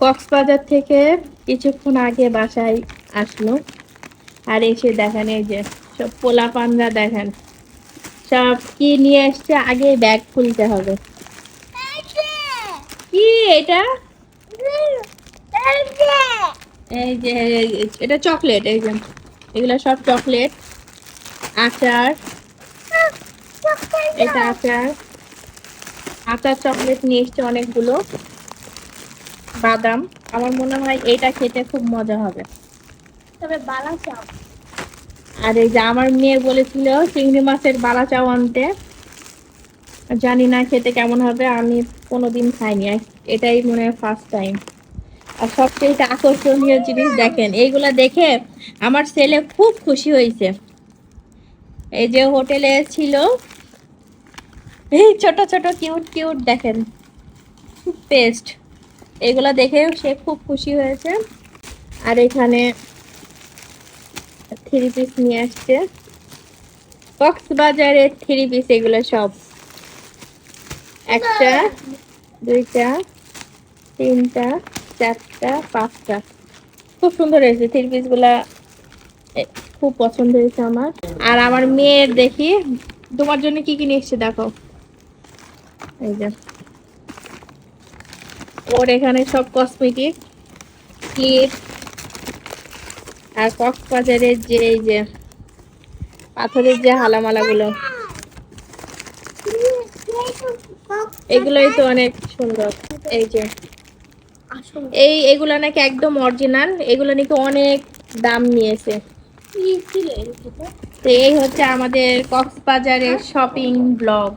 কক্সবাজার থেকে কিছুক্ষণ আগে বাসায় আসলো, আর এসে দেখেন এই যে সব পোলাপানরা দেখেন সব কি নিয়ে এসছে। আগে ব্যাগ খুলতে হবে। কি এটা? এই যে এটা চকলেট। এই যে এগুলো সব চকলেট, আচার। এটা আচার, আচার চকলেট নিয়ে এসছে অনেকগুলো, বাদাম। আমার মনে হয় এটা খেতে খুব মজা হবে। তবে বালা চাও। আর এই যে আমার মেয়ে বলেছিল চিংড়ি মাছের বালা চাও আনতে, জানি না খেতে কেমন হবে, আমি কোনোদিন খাইনি, এটাই মনে হয় ফার্স্ট টাইম। আর সবচেয়ে আকর্ষণীয় জিনিস দেখেন, এইগুলা দেখে আমার ছেলে খুব খুশি হয়েছে। এই যে হোটেলে ছিল, এই ছোট ছোট কিউট কিউট দেখেন পেস্ট, এগুলা দেখে সে খুব খুশি হয়েছে। আর এখানে থ্রি পিস নিয়ে আসছে, কক্সবাজারের থ্রি পিস এগুলো সব। একটা, দুইটা, তিনটা, চারটা, পাঁচটা। খুব সুন্দর হয়েছে থ্রি পিস গুলা, খুব পছন্দ হয়েছে আমার। আর আমার মেয়ের দেখি তোমার জন্য কি কি নিয়ে এসছে দেখো। এই যে ওর এখানে সব কসমেটিক, ক্লিপ, আর কক্সবাজারের যে এই যে পাথরের যে হালামালা গুলো, এগুলোই তো অনেক সুন্দর। এই যে এগুলা নাকি একদম অরিজিনাল, এগুলো নাকি অনেক দাম নিয়েছে। তো এই হচ্ছে আমাদের কক্সবাজারের শপিং ব্লগ।